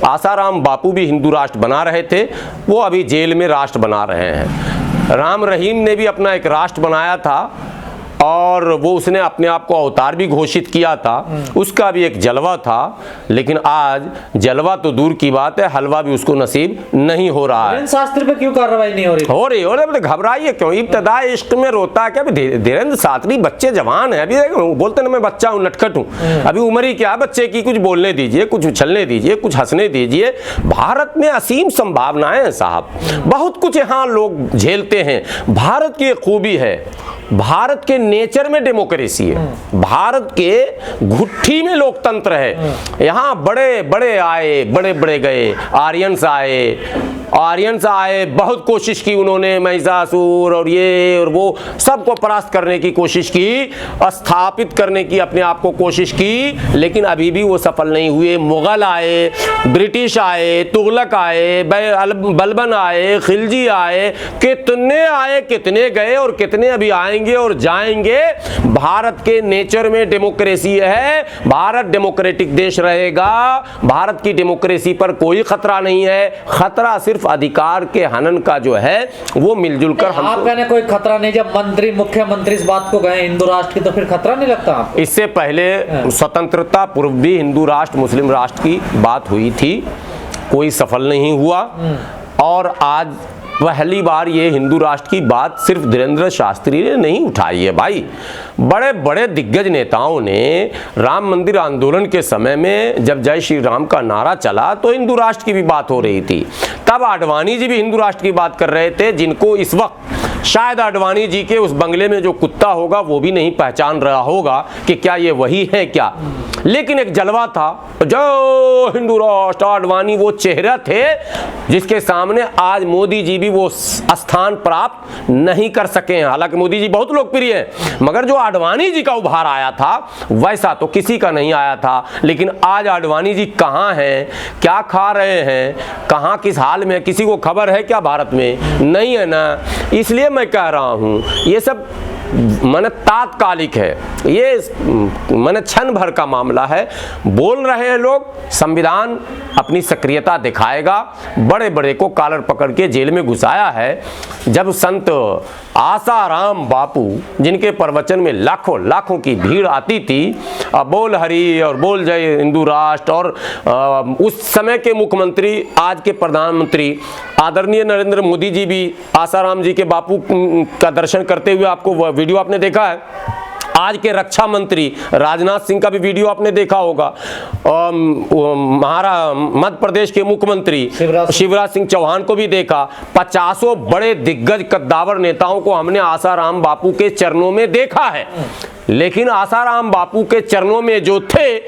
आसाराम बापू भी हिंदू राष्ट्र बना रहे थे, वो अभी जेल में राष्ट्र बना रहे हैं। राम रहीम ने भी अपना एक राष्ट्र बनाया था और वो उसने अपने आप को अवतार भी घोषित किया था, उसका भी एक जलवा था। लेकिन आज जलवा तो दूर की बात है, हलवा भी उसको नसीब नहीं हो रहा है। शास्त्री पे क्यों कार्रवाई नहीं हो रही? हो रही घबराइए क्यों? इब्तदाई इश्क में रोता है क्या? धीरेन्द्र शास्त्री बच्चे जवान है, अभी बोलते ना मैं बच्चा हूँ, नटखट हूँ, अभी उम्र ही क्या है बच्चे की? कुछ बोलने दीजिए, कुछ उछलने दीजिए, कुछ हंसने दीजिए। भारत में असीम संभावनाएं हैं साहब, बहुत कुछ यहाँ लोग झेलते हैं। भारत की एक खूबी है, भारत के नेचर में डेमोक्रेसी है, भारत के घुट्ठी में लोकतंत्र है। यहाँ बड़े बड़े आए, बड़े बड़े गए, आर्यंस आए, बहुत कोशिश की उन्होंने, महिषासुर और ये और वो सबको परास्त करने की कोशिश की, स्थापित करने की अपने आप को कोशिश की, लेकिन अभी भी वो सफल नहीं हुए। मुगल आए, ब्रिटिश आए, तुगलक आए, बलबन आए, खिलजी आए, कितने गए और कितने अभी आएंगे और जाएंगे। भारत के नेचर में डेमोक्रेसी है, भारत डेमोक्रेटिक देश रहेगा, भारत की डेमोक्रेसी पर कोई खतरा नहीं है। खतरा सिर्फ अधिकार के हनन का जो है वो मिलजुल कर हम। आप कहने कोई खतरा नहीं, जब मंत्री मुख्यमंत्री इस बात को कहे हिंदू राष्ट्र की, तो फिर खतरा नहीं लगता आपको? इससे पहले स्वतंत्रता पूर्व भी हिंदू राष्ट्र मुस्लिम राष्ट्र की बात हुई थी, कोई सफल नहीं हुआ। और आज पहली बार ये हिंदू राष्ट्र की बात सिर्फ धीरेन्द्र शास्त्री ने नहीं उठाई है भाई, बड़े बड़े दिग्गज नेताओं ने राम मंदिर आंदोलन के समय में जब जय श्री राम का नारा चला तो हिंदू राष्ट्र की भी बात हो रही थी। तब आडवाणी जी भी हिंदू राष्ट्र की बात कर रहे थे, जिनको इस वक्त शायद आडवाणी जी के उस बंगले में जो कुत्ता होगा वो भी नहीं पहचान रहा होगा कि क्या ये वही है क्या। लेकिन एक जलवा था, जो हिंदू राष्ट्र, आडवाणी वो चेहरा थे जिसके सामने आज मोदी जी भी वो स्थान प्राप्त नहीं कर सके हैं। हालांकि मोदी जी बहुत लोकप्रिय हैं, मगर जो आडवाणी जी का उभार आया था वैसा तो किसी का नहीं आया था। लेकिन आज आडवाणी जी कहाँ हैं, क्या खा रहे हैं, कहाँ किस हाल में, किसी को खबर है क्या? भारत में नहीं है ना। इसलिए मैं कह रहा हूँ ये सब माने तात्कालिक है, ये माने क्षण भर का मामला है। बोल रहे हैं लोग, संविधान अपनी सक्रियता दिखाएगा। बड़े बड़े को कॉलर पकड़ के जेल में घुसाया है। जब संत आसाराम बापू, जिनके प्रवचन में लाखों लाखों की भीड़ आती थी, बोल हरि और बोल जय हिंदू राष्ट्र, और उस समय के मुख्यमंत्री आज के प्रधानमंत्री आदरणीय नरेंद्र मोदी जी भी आसाराम जी के बापू का दर्शन करते हुए, आपको वीडियो आपने देखा है। आज के रक्षा मंत्री राजनाथ सिंह का भी वीडियो आपने देखा होगा। मध्य प्रदेश के मुख्यमंत्री शिवराज सिंह चौहान को भी देखा। 50 बड़े दिग्गज कद्दावर नेताओं को हमने आसाराम बापू के चरणों में देखा है। लेकिन आसाराम बापू के चरणों में जो थे,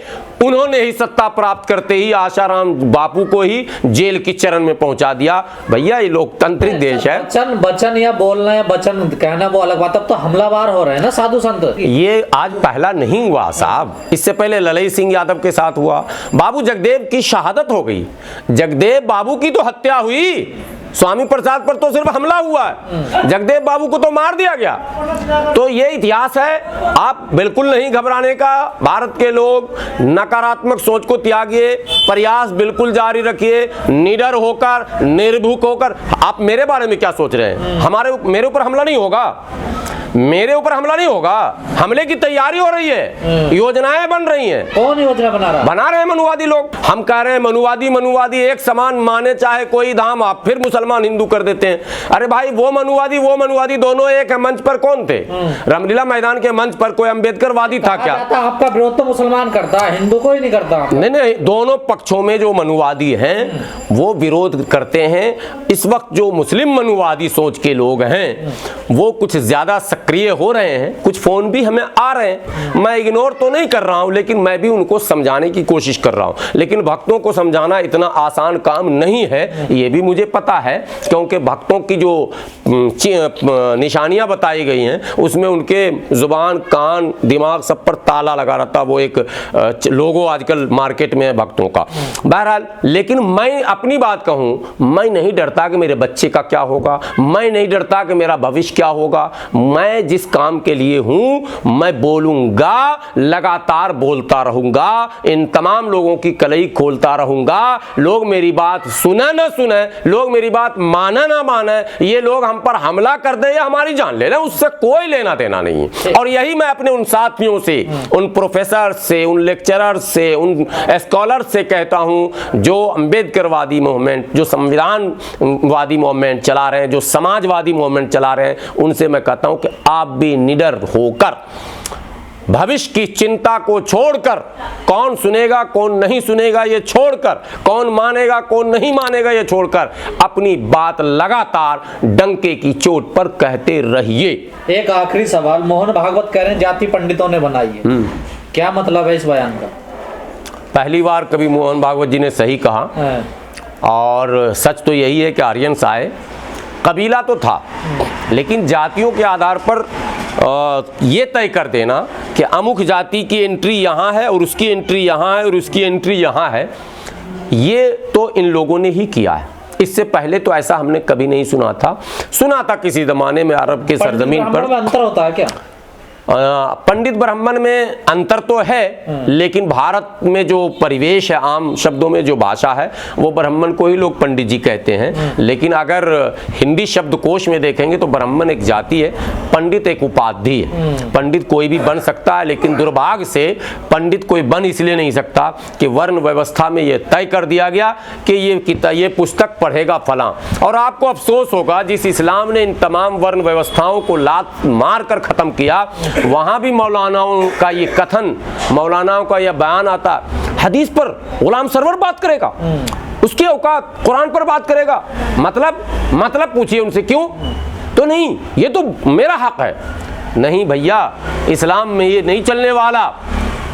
उन्होंने ही सत्ता प्राप्त करते ही आसाराम बापू को ही जेल की चरण में पहुंचा दिया। भैया ये लोकतांत्रिक देश है। बचन या बोलना या बचन कहना वो अलग बात, अब तो हमलावर हो रहे हैं ना साधु संत। ये आज पहला नहीं हुआ साहब, इससे पहले ललई सिंह यादव के साथ हुआ। बाबू जगदेव की शहादत हो गई, जगदेव बाबू की तो हत्या हुई, स्वामी प्रसाद पर तो सिर्फ हमला हुआ है, जगदेव बाबू को तो मार दिया गया। तो ये इतिहास है, आप बिल्कुल नहीं घबराने का। भारत के लोग नकारात्मक सोच को त्यागिए, प्रयास बिल्कुल जारी रखिए, निडर होकर, निर्भीक होकर। आप मेरे बारे में क्या सोच रहे हैं? मेरे ऊपर हमला नहीं होगा, मेरे ऊपर हमला नहीं होगा, हमले की तैयारी हो रही है, योजनाएं बन रही हैं। कौन योजना बना रहे हैं? मनुवादी लोग। हम कह रहे हैं मनुवादी एक समान माने, चाहे कोई धाम, आप फिर मुसलमान हिंदू कर देते हैं। अरे भाई वो मनुवादी दोनों एक है। मंच पर कौन थे? रामलीला मैदान के मंच पर कोई अम्बेडकरवादी था क्या? आपका विरोध तो मुसलमान करता है, हिंदू कोई नहीं करता। नहीं, दोनों पक्षों में जो मनुवादी हैं वो विरोध करते हैं। इस वक्त जो मुस्लिम मनुवादी सोच के लोग हैं वो कुछ ज्यादा सक्रिय हो रहे हैं, कुछ फोन भी हमें आ रहे हैं। मैं इग्नोर तो नहीं कर रहा हूं, लेकिन मैं भी उनको समझाने की कोशिश कर रहा हूं। लेकिन भक्तों को समझाना इतना आसान काम नहीं है, ये भी मुझे पता है, क्योंकि भक्तों की जो निशानियां बताई गई हैं उसमें उनके जुबान, कान, दिमाग सब पर ताला लगा रहता। वो एक लोगो आजकल मार्केट में है भक्तों का। बहरहाल, लेकिन मैं अपनी बात कहूं, मैं नहीं डरता कि मेरे बच्चे का क्या होगा, मैं नहीं डरता कि मेरा भविष्य क्या होगा। मैं मैं जिस काम के लिए हूं मैं बोलूंगा, लगातार बोलता रहूंगा, इन तमाम लोगों की कलई खोलता रहूंगा। लोग मेरी बात सुने ना सुने, लोग मेरी बात माने ना माने, ये लोग हम पर हमला कर दे या हमारी जान ले लें, उससे कोई लेना देना नहीं है। और यही मैं अपने उन साथियों से, उन प्रोफेसर से, उन लेक्चरर से, उन स्कॉलर से कहता हूं जो अंबेडकरवादी मूवमेंट, जो संविधानवादी मूवमेंट चला रहे हैं, जो समाजवादी मूवमेंट चला रहे हैं, उनसे मैं कहता हूं कि आप भी निडर होकर, भविष्य की चिंता को छोड़कर, कौन सुनेगा कौन नहीं सुनेगा ये छोड़कर, कौन मानेगा कौन नहीं मानेगा ये छोड़कर, अपनी बात लगातार डंके की चोट पर कहते रहिए। एक आखिरी सवाल, मोहन भागवत कह रहे हैं जाति पंडितों ने बनाई है, क्या मतलब है इस बयान का? पहली बार कभी मोहन भागवत जी ने सही कहा, और सच तो यही है कि आर्यंस आए, कबीला तो था, लेकिन जातियों के आधार पर ये तय कर देना कि अमुक जाति की एंट्री यहाँ है और उसकी एंट्री यहाँ है और उसकी एंट्री यहाँ है, ये तो इन लोगों ने ही किया है। इससे पहले तो ऐसा हमने कभी नहीं सुना था किसी ज़माने में अरब के सरजमीन पर। अंतर होता है क्या? पंडित ब्राह्मण में अंतर तो है, लेकिन भारत में जो परिवेश है, आम शब्दों में जो भाषा है, वो ब्राह्मण को ही लोग पंडित जी कहते हैं। लेकिन अगर हिंदी शब्दकोश में देखेंगे तो ब्राह्मण एक जाति है, पंडित एक उपाधि है। पंडित कोई भी बन सकता है, लेकिन दुर्भाग्य से पंडित कोई बन इसलिए नहीं सकता कि वर्ण व्यवस्था में ये तय कर दिया गया कि ये पुस्तक पढ़ेगा फलां। और आपको अफसोस होगा, जिस इस्लाम ने इन तमाम वर्ण व्यवस्थाओं को लात मार कर ख़त्म किया, वहां भी मौलानाओं का ये कथन, मौलानाओं का यह बयान आता, हदीस पर गुलाम सरवर बात करेगा, उसकी औकात कुरान पर बात करेगा, मतलब पूछिए उनसे क्यों? तो नहीं, ये तो मेरा हक है। नहीं भैया, इस्लाम में ये नहीं चलने वाला।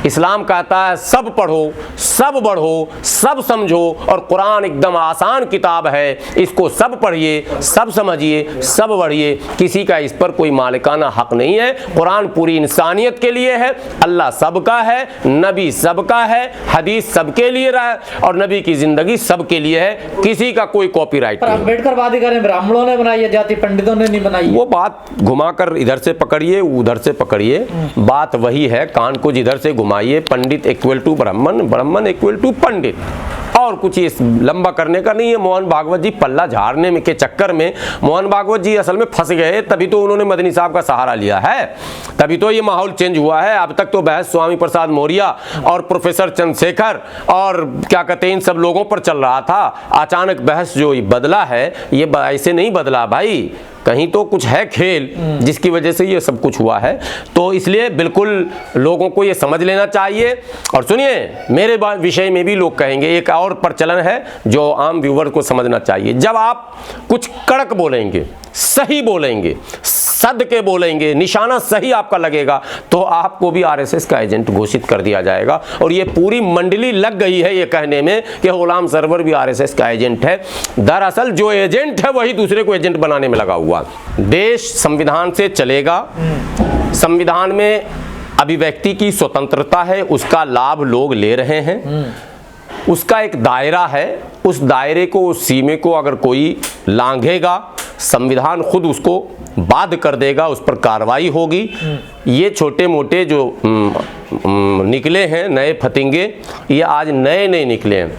इस्लाम कहता है सब पढ़ो, सब बढ़ो, सब समझो, और कुरान एकदम आसान किताब है, इसको सब पढ़िए, सब समझिए, सब बढ़िए। किसी का इस पर कोई मालिकाना हक नहीं है। कुरान पूरी इंसानियत के लिए है, अल्लाह सबका है, नबी सबका है, हदीस सबके लिए रहा है, और नबी की जिंदगी सबके लिए है, किसी का कोई कॉपीराइट नहीं। अम्बेडकरवादी करें ब्राह्मणों ने बनाई है जाति, पंडितों ने नहीं बनाई। वो बात घुमाकर इधर से पकड़िए, उधर से पकड़िए, बात वही है। कान को जिधर से घुमाइए, पंडित इक्वल टू ब्राह्मण, ब्राह्मण इक्वल टू पंडित, और कुछ ये लंबा करने का नहीं है। मोहन भागवत जी पल्ला झाड़ने में के चक्कर में मोहन भागवत जी असल में फंस गए, तभी तो उन्होंने मदनी साहब का सहारा लिया है, तभी तो ये माहौल चेंज हुआ है। अब तक तो बहस स्वामी प्रसाद मौर्य और प्रोफेसर चंद्रशेखर और क्या कहते हैं इन सब लोगों पर चल रहा था। अचानक बहस जो बदला है, ये ऐसे नहीं बदला भाई, कहीं तो कुछ है खेल जिसकी वजह से ये सब कुछ हुआ है। तो इसलिए बिल्कुल लोगों को ये समझ लेना चाहिए। और सुनिए, मेरे विषय में भी लोग कहेंगे, एक और प्रचलन है जो आम व्यूवर को समझना चाहिए। जब आप कुछ कड़क बोलेंगे, सही बोलेंगे, सद के बोलेंगे, निशाना सही आपका लगेगा, तो आपको भी आरएसएस का एजेंट घोषित कर दिया जाएगा। और ये पूरी मंडली लग गई है ये कहने में कि गुलाम सरवर भी आरएसएस का एजेंट है। दरअसल जो एजेंट है वही दूसरे को एजेंट बनाने में लगा हुआ। देश संविधान से चलेगा, संविधान में अभिव्यक्ति की स्वतंत्रता है, उसका लाभ लोग ले रहे हैं, उसका एक दायरा है, उस दायरे को, उस सीमे को अगर कोई लांघेगा, संविधान खुद उसको बाध्य कर देगा, उस पर कार्रवाई होगी। ये छोटे मोटे जो निकले हैं नए फतिंगे, ये आज नए निकले हैं।